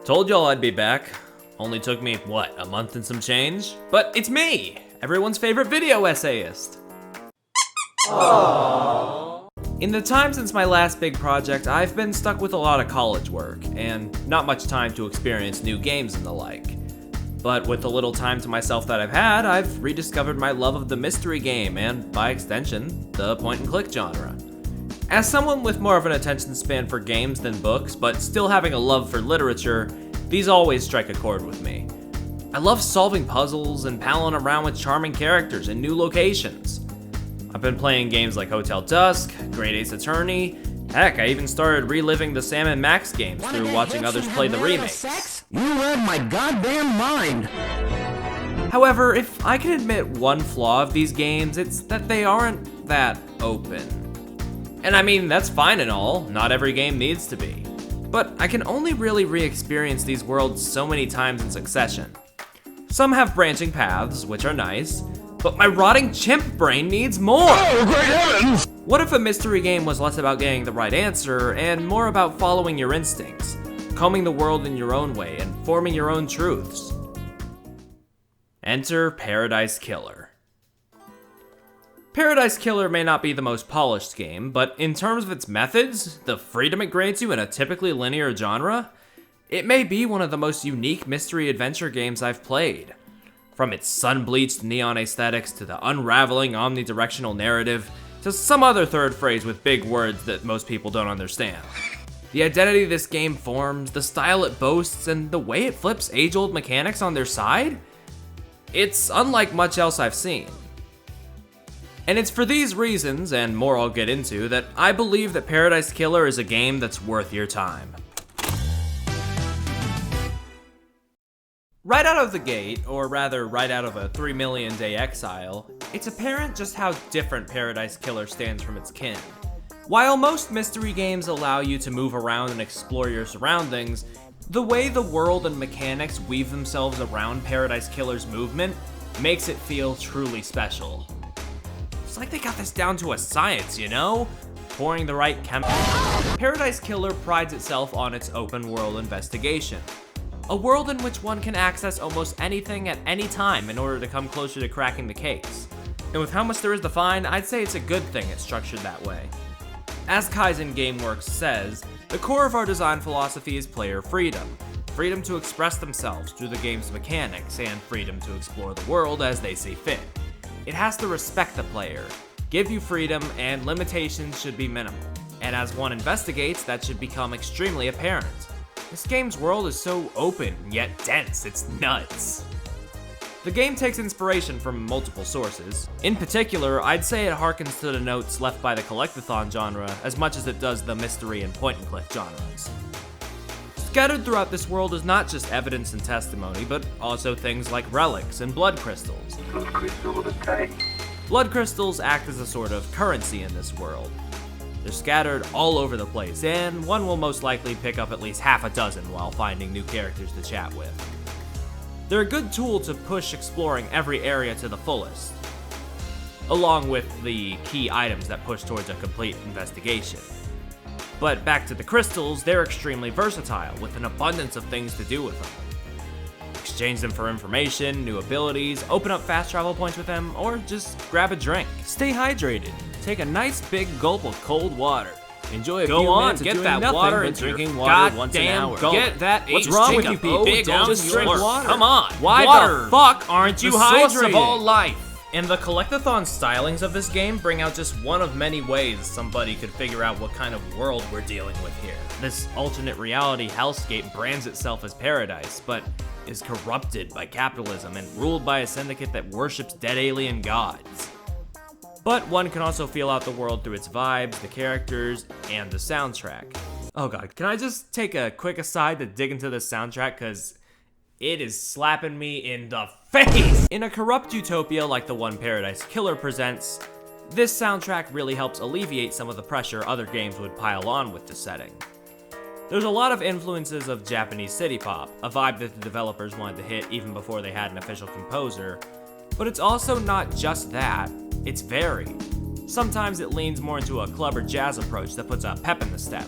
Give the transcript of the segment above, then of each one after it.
Told y'all I'd be back. Only took me, what, a month and some change? But it's me, everyone's favorite video essayist. Aww. In the time since my last big project, I've been stuck with a lot of college work, and not much time to experience new games and the like. But with the little time to myself that I've had, I've rediscovered my love of the mystery game, and by extension, the point-and-click genre. As someone with more of an attention span for games than books, but still having a love for literature, these always strike a chord with me. I love solving puzzles and palling around with charming characters in new locations. I've been playing games like Hotel Dusk, Great Ace Attorney. Heck, I even started reliving the Sam and Max games through watching others play the remakes. You read my goddamn mind! However, if I can admit one flaw of these games, it's that they aren't that open. And I mean, that's fine and all, not every game needs to be. But I can only really re-experience these worlds so many times in succession. Some have branching paths, which are nice, but my rotting chimp brain needs more! Oh, great heavens! What if a mystery game was less about getting the right answer and more about following your instincts, combing the world in your own way, and forming your own truths? Enter Paradise Killer. Paradise Killer may not be the most polished game, but in terms of its methods, the freedom it grants you in a typically linear genre, it may be one of the most unique mystery adventure games I've played. From its sun-bleached neon aesthetics to the unraveling omnidirectional narrative, to some other third phrase with big words that most people don't understand. The identity this game forms, the style it boasts, and the way it flips age-old mechanics on their side, it's unlike much else I've seen. And it's for these reasons, and more I'll get into, that I believe that Paradise Killer is a game that's worth your time. Right out of the gate, or rather right out of a 3 million day exile, it's apparent just how different Paradise Killer stands from its kin. While most mystery games allow you to move around and explore your surroundings, the way the world and mechanics weave themselves around Paradise Killer's movement makes it feel truly special. It's like they got this down to a science, you know? Pouring the right Paradise Killer prides itself on its open world investigation. A world in which one can access almost anything at any time in order to come closer to cracking the case. And with how much there is to find, I'd say it's a good thing it's structured that way. As Kaizen Gameworks says, the core of our design philosophy is player freedom. Freedom to express themselves through the game's mechanics, and freedom to explore the world as they see fit. It has to respect the player, give you freedom, and limitations should be minimal. And as one investigates, that should become extremely apparent. This game's world is so open, yet dense, it's nuts. The game takes inspiration from multiple sources. In particular, I'd say it harkens to the notes left by the collectathon genre as much as it does the mystery and point-and-click genres. Scattered throughout this world is not just evidence and testimony, but also things like relics and blood crystals. Blood crystals act as a sort of currency in this world. They're scattered all over the place, and one will most likely pick up at least half a dozen while finding new characters to chat with. They're a good tool to push exploring every area to the fullest, along with the key items that push towards a complete investigation. But back to the crystals, they're extremely versatile, with an abundance of things to do with them. Exchange them for information, new abilities, open up fast travel points with them, or just grab a drink. Stay hydrated. Take a nice big gulp of cold water. Enjoy a few minutes of doing nothing but drinking water once an hour. Get that What's wrong with you people? Just drink water. Come on. Why water. the fuck aren't you The hydrated? source of all life. And the collectathon stylings of this game bring out just one of many ways somebody could figure out what kind of world we're dealing with here. This alternate reality hellscape brands itself as paradise, but is corrupted by capitalism and ruled by a syndicate that worships dead alien gods. But one can also feel out the world through its vibes, the characters, and the soundtrack. Oh god, can I just take a quick aside to dig into this soundtrack, cause it is slapping me in the face! In a corrupt utopia like the one Paradise Killer presents, this soundtrack really helps alleviate some of the pressure other games would pile on with the setting. There's a lot of influences of Japanese city pop, a vibe that the developers wanted to hit even before they had an official composer, but it's also not just that, it's varied. Sometimes it leans more into a club or jazz approach that puts a pep in the step.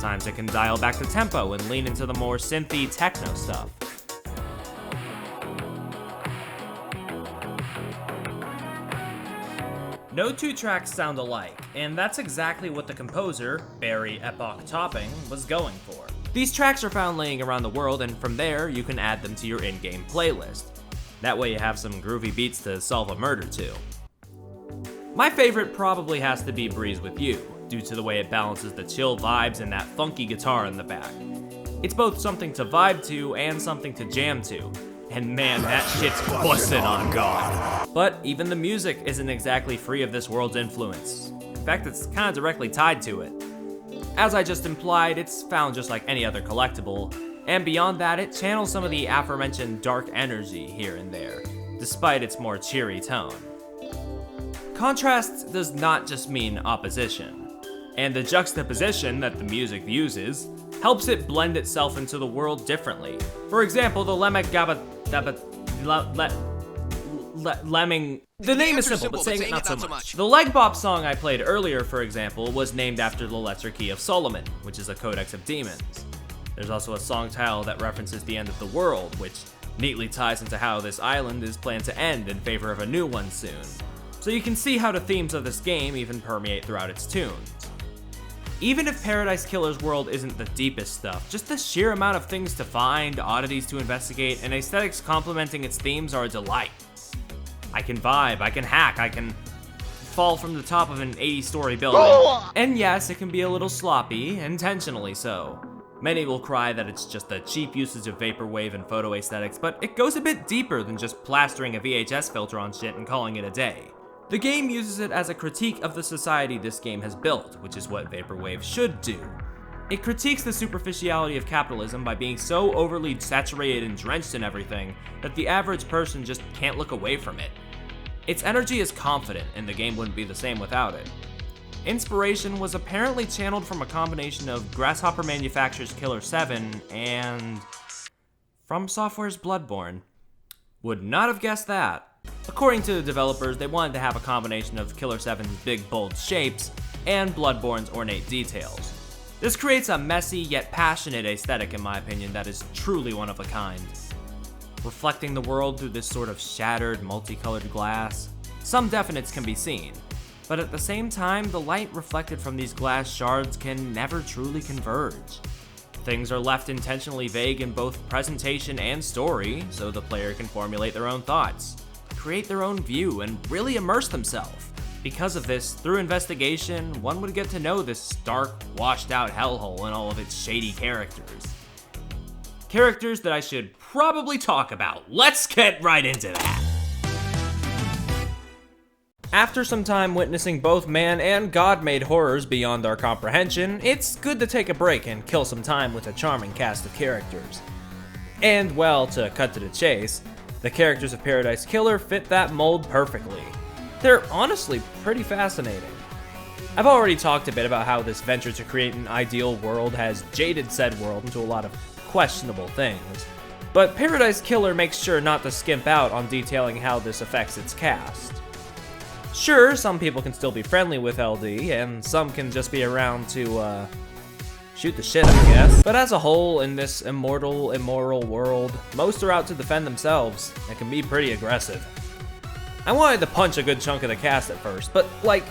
times it can dial back the tempo and lean into the more synthy techno stuff. No two tracks sound alike, and that's exactly what the composer, Barry Epoch Topping, was going for. These tracks are found laying around the world, and from there, you can add them to your in-game playlist. That way you have some groovy beats to solve a murder to. My favorite probably has to be Breeze With You, due to the way it balances the chill vibes and that funky guitar in the back. It's both something to vibe to and something to jam to. And man, that shit's bustin' on God. But even the music isn't exactly free of this world's influence. In fact, it's kinda directly tied to it. As I just implied, it's found just like any other collectible, and beyond that, it channels some of the aforementioned dark energy here and there, despite its more cheery tone. Contrast does not just mean opposition, and the juxtaposition that the music uses helps it blend itself into the world differently. For example, the Lemming. The name is simple, but saying it not so much. The Leg Bop song I played earlier, for example, was named after the Lesser Key of Solomon, which is a codex of demons. There's also a song title that references the end of the world, which neatly ties into how this island is planned to end in favor of a new one soon. So you can see how the themes of this game even permeate throughout its tunes. Even if Paradise Killer's world isn't the deepest stuff, just the sheer amount of things to find, oddities to investigate, and aesthetics complementing its themes are a delight. I can vibe, I can hack, I can fall from the top of an 80-story building. And yes, it can be a little sloppy, intentionally so. Many will cry that it's just a cheap usage of vaporwave and photo aesthetics, but it goes a bit deeper than just plastering a VHS filter on shit and calling it a day. The game uses it as a critique of the society this game has built, which is what vaporwave should do. It critiques the superficiality of capitalism by being so overly saturated and drenched in everything that the average person just can't look away from it. Its energy is confident, and the game wouldn't be the same without it. Inspiration was apparently channeled from a combination of Grasshopper Manufacture's Killer 7 and From Software's Bloodborne. Would not have guessed that. According to the developers, they wanted to have a combination of Killer 7's big, bold shapes and Bloodborne's ornate details. This creates a messy yet passionate aesthetic, in my opinion, that is truly one of a kind. Reflecting the world through this sort of shattered, multicolored glass, some definites can be seen, but at the same time, the light reflected from these glass shards can never truly converge. Things are left intentionally vague in both presentation and story, so the player can formulate their own thoughts, create their own view, and really immerse themselves. Because of this, through investigation, one would get to know this dark, washed-out hellhole and all of its shady characters. Characters that I should probably talk about. Let's get right into that! After some time witnessing both man and god-made horrors beyond our comprehension, it's good to take a break and kill some time with a charming cast of characters. And, well, to cut to the chase, the characters of Paradise Killer fit that mold perfectly. They're honestly pretty fascinating. I've already talked a bit about how this venture to create an ideal world has jaded said world into a lot of questionable things, but Paradise Killer makes sure not to skimp out on detailing how this affects its cast. Sure, some people can still be friendly with LD, and some can just be around to, shoot the shit, I guess. But as a whole, in this immoral world, most are out to defend themselves, and can be pretty aggressive. I wanted to punch a good chunk of the cast at first, but, like,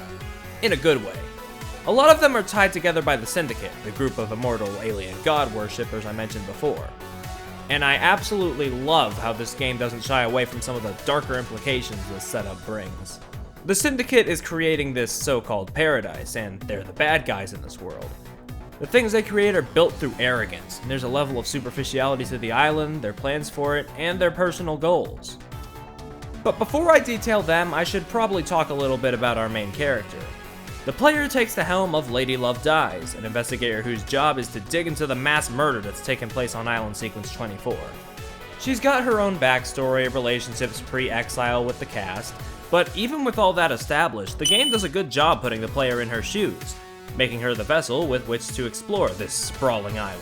in a good way. A lot of them are tied together by the Syndicate, the group of immortal alien god worshippers I mentioned before. And I absolutely love how this game doesn't shy away from some of the darker implications this setup brings. The Syndicate is creating this so-called paradise, and they're the bad guys in this world. The things they create are built through arrogance, and there's a level of superficiality to the island, their plans for it, and their personal goals. But before I detail them, I should probably talk a little bit about our main character. The player takes the helm of Lady Love Dies, an investigator whose job is to dig into the mass murder that's taken place on Island Sequence 24. She's got her own backstory, relationships pre-exile with the cast, but even with all that established, the game does a good job putting the player in her shoes, making her the vessel with which to explore this sprawling island.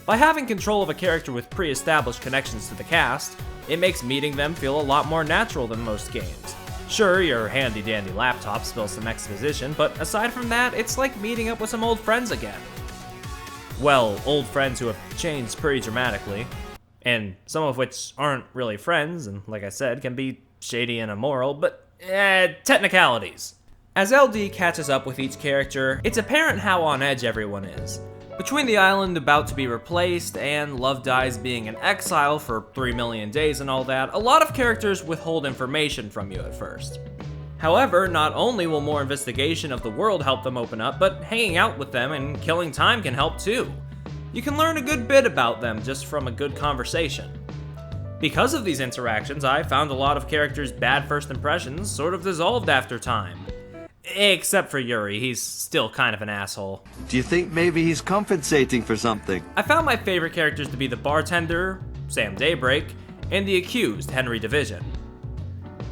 By having control of a character with pre-established connections to the cast, it makes meeting them feel a lot more natural than most games. Sure, your handy-dandy laptop spills some exposition, but aside from that, it's like meeting up with some old friends again. well, old friends who have changed pretty dramatically, and some of which aren't really friends, and like I said, can be shady and immoral, but technicalities. As LD catches up with each character, it's apparent how on edge everyone is. Between the island about to be replaced and Love Dies being in exile for 3 million days and all that, a lot of characters withhold information from you at first. However, not only will more investigation of the world help them open up, but hanging out with them and killing time can help too. You can learn a good bit about them just from a good conversation. Because of these interactions, I found a lot of characters' bad first impressions sort of dissolved after time. Except for Yuri, he's still kind of an asshole. Do you think maybe he's compensating for something? I found my favorite characters to be the bartender, Sam Daybreak, and the accused, Henry Division.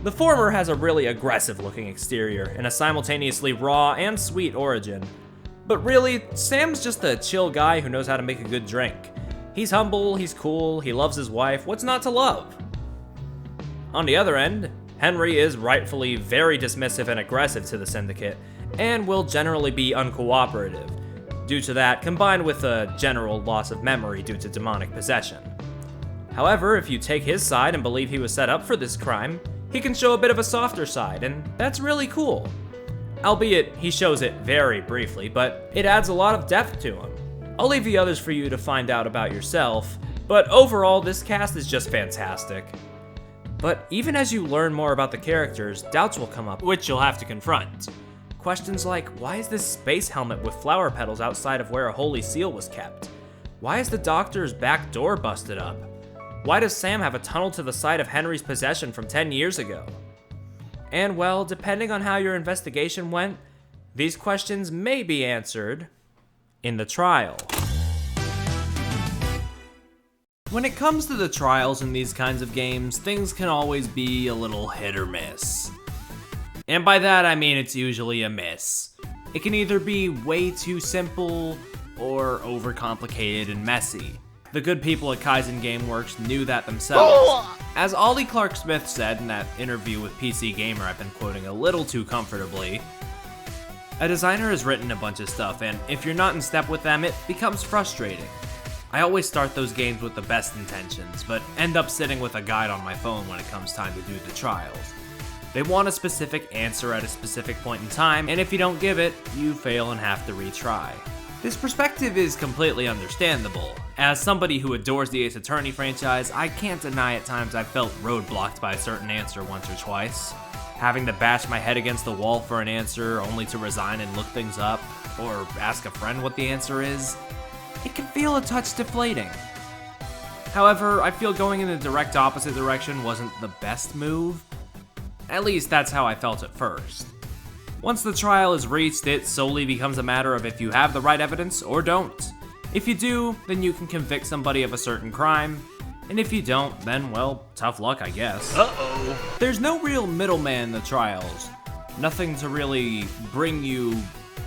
The former has a really aggressive looking exterior and a simultaneously raw and sweet origin. But really, Sam's just a chill guy who knows how to make a good drink. He's humble, he's cool, he loves his wife, what's not to love? On the other end, Henry is rightfully very dismissive and aggressive to the Syndicate, and will generally be uncooperative, due to that combined with a general loss of memory due to demonic possession. However, if you take his side and believe he was set up for this crime, he can show a bit of a softer side, and that's really cool. Albeit, he shows it very briefly, but it adds a lot of depth to him. I'll leave the others for you to find out about yourself, but overall, this cast is just fantastic. But even as you learn more about the characters, doubts will come up, which you'll have to confront. Questions like, why is this space helmet with flower petals outside of where a holy seal was kept? Why is the doctor's back door busted up? Why does Sam have a tunnel to the site of Henry's possession from 10 years ago? And well, depending on how your investigation went, these questions may be answered in the trial. When it comes to the trials in these kinds of games, things can always be a little hit or miss. And by that I mean it's usually a miss. It can either be way too simple or overcomplicated and messy. The good people at Kaizen Gameworks knew that themselves. As Ollie Clark Smith said in that interview with PC Gamer I've been quoting a little too comfortably, a designer has written a bunch of stuff, and if you're not in step with them, it becomes frustrating. I always start those games with the best intentions, but end up sitting with a guide on my phone when it comes time to do the trials. They want a specific answer at a specific point in time, and if you don't give it, you fail and have to retry. This perspective is completely understandable. As somebody who adores the Ace Attorney franchise, I can't deny at times I've felt roadblocked by a certain answer once or twice. Having to bash my head against the wall for an answer only to resign and look things up, or ask a friend what the answer is, it can feel a touch deflating. However, I feel going in the direct opposite direction wasn't the best move. At least that's how I felt at first. Once the trial is reached, it solely becomes a matter of if you have the right evidence or don't. If you do, then you can convict somebody of a certain crime, and if you don't, then well, tough luck I guess. Uh-oh. There's no real middleman in the trials. Nothing to really bring you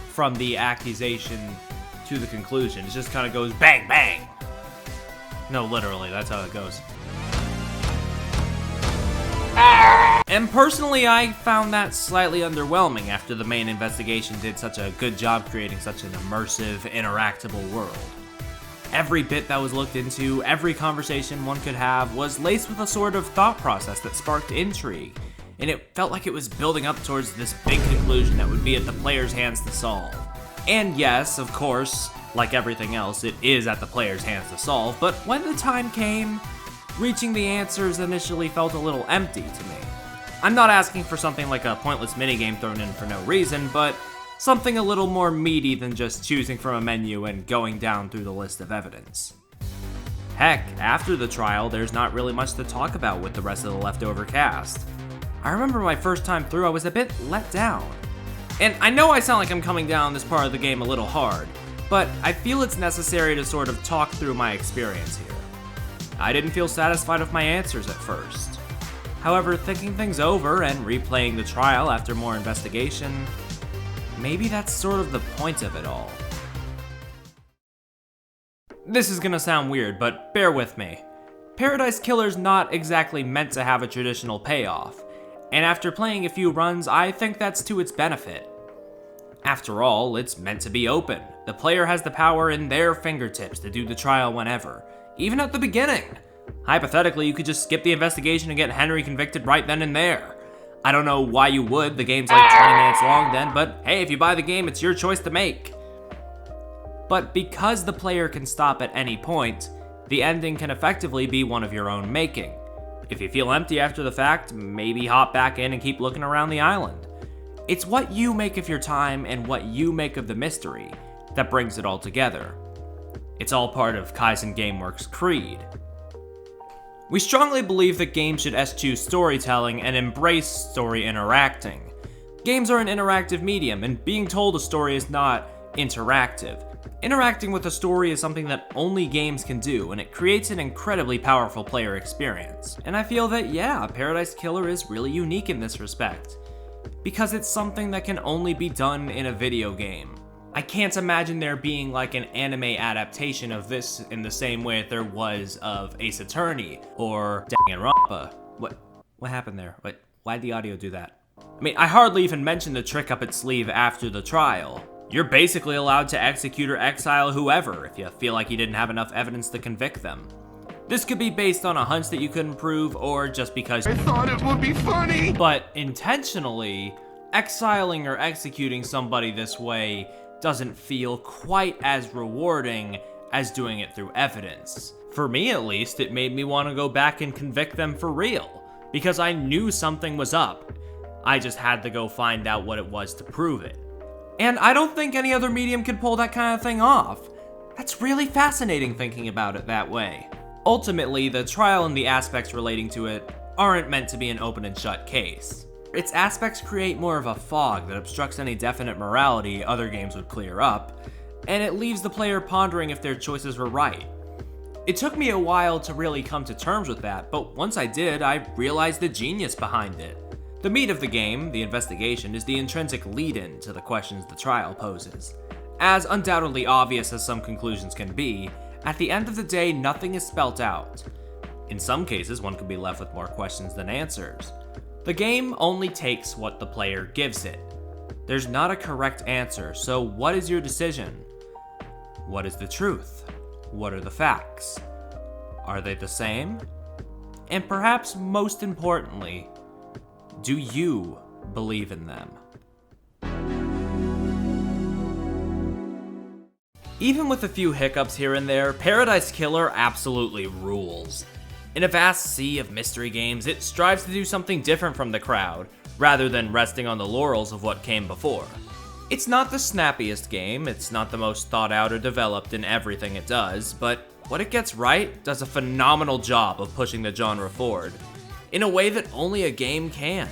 from the accusation to the conclusion. It just kind of goes bang, bang. No, literally, that's how it goes. And personally, I found that slightly underwhelming after the main investigation did such a good job creating such an immersive, interactable world. Every bit that was looked into, every conversation one could have, was laced with a sort of thought process that sparked intrigue, and it felt like it was building up towards this big conclusion that would be at the player's hands to solve. And yes, of course, like everything else, it is at the player's hands to solve, but when the time came, reaching the answers initially felt a little empty to me. I'm not asking for something like a pointless minigame thrown in for no reason, but something a little more meaty than just choosing from a menu and going down through the list of evidence. Heck, after the trial, there's not really much to talk about with the rest of the leftover cast. I remember my first time through, I was a bit let down. And I know I sound like I'm coming down this part of the game a little hard, but I feel it's necessary to sort of talk through my experience here. I didn't feel satisfied with my answers at first. However, thinking things over and replaying the trial after more investigation, maybe that's sort of the point of it all. This is gonna sound weird, but bear with me. Paradise Killer's not exactly meant to have a traditional payoff, and after playing a few runs, I think that's to its benefit. After all, it's meant to be open. The player has the power in their fingertips to do the trial whenever, even at the beginning. Hypothetically, you could just skip the investigation and get Henry convicted right then and there. I don't know why you would, the game's like 20 minutes long then, but hey, if you buy the game, it's your choice to make. But because the player can stop at any point, the ending can effectively be one of your own making. If you feel empty after the fact, maybe hop back in and keep looking around the island. It's what you make of your time and what you make of the mystery that brings it all together. It's all part of Kaizen Gameworks' creed. We strongly believe that games should eschew storytelling and embrace story interacting. Games are an interactive medium, and being told a story is not interactive. Interacting with a story is something that only games can do, and it creates an incredibly powerful player experience. And I feel that, yeah, Paradise Killer is really unique in this respect, because it's something that can only be done in a video game. I can't imagine there being like an anime adaptation of this in the same way that there was of Ace Attorney or Danganronpa. What happened there? Why'd the audio do that? I mean, I hardly even mentioned the trick up its sleeve after the trial. You're basically allowed to execute or exile whoever if you feel like you didn't have enough evidence to convict them. This could be based on a hunch that you couldn't prove, or just because I thought it would be funny. But intentionally, exiling or executing somebody this way doesn't feel quite as rewarding as doing it through evidence. For me at least, it made me want to go back and convict them for real, because I knew something was up. I just had to go find out what it was to prove it. And I don't think any other medium could pull that kind of thing off. That's really fascinating thinking about it that way. Ultimately, the trial and the aspects relating to it aren't meant to be an open and shut case. Its aspects create more of a fog that obstructs any definite morality other games would clear up, and it leaves the player pondering if their choices were right. It took me a while to really come to terms with that, but once I did, I realized the genius behind it. The meat of the game, the investigation, is the intrinsic lead-in to the questions the trial poses. As undoubtedly obvious as some conclusions can be, at the end of the day, nothing is spelt out. In some cases, one could be left with more questions than answers. The game only takes what the player gives it. There's not a correct answer, so what is your decision? What is the truth? What are the facts? Are they the same? And perhaps most importantly, do you believe in them? Even with a few hiccups here and there, Paradise Killer absolutely rules. In a vast sea of mystery games, it strives to do something different from the crowd, rather than resting on the laurels of what came before. It's not the snappiest game, it's not the most thought out or developed in everything it does, but what it gets right does a phenomenal job of pushing the genre forward, in a way that only a game can.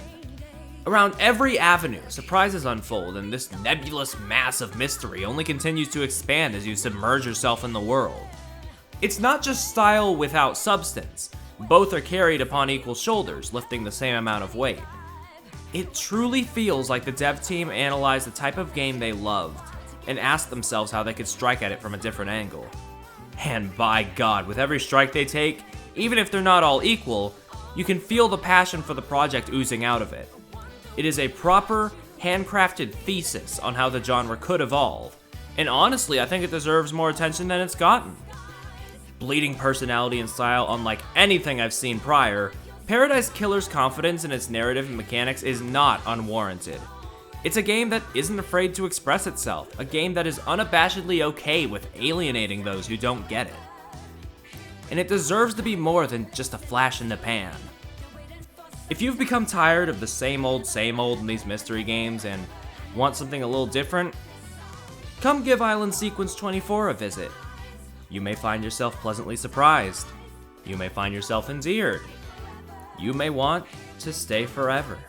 Around every avenue, surprises unfold, and this nebulous mass of mystery only continues to expand as you submerge yourself in the world. It's not just style without substance. Both are carried upon equal shoulders, lifting the same amount of weight. It truly feels like the dev team analyzed the type of game they loved, and asked themselves how they could strike at it from a different angle. And by God, with every strike they take, even if they're not all equal, you can feel the passion for the project oozing out of it. It is a proper, handcrafted thesis on how the genre could evolve, and honestly, I think it deserves more attention than it's gotten. Bleeding personality and style unlike anything I've seen prior, Paradise Killer's confidence in its narrative and mechanics is not unwarranted. It's a game that isn't afraid to express itself, a game that is unabashedly okay with alienating those who don't get it. And it deserves to be more than just a flash in the pan. If you've become tired of the same old in these mystery games and want something a little different, come give Island Sequence 24 a visit. You may find yourself pleasantly surprised. You may find yourself endeared. You may want to stay forever.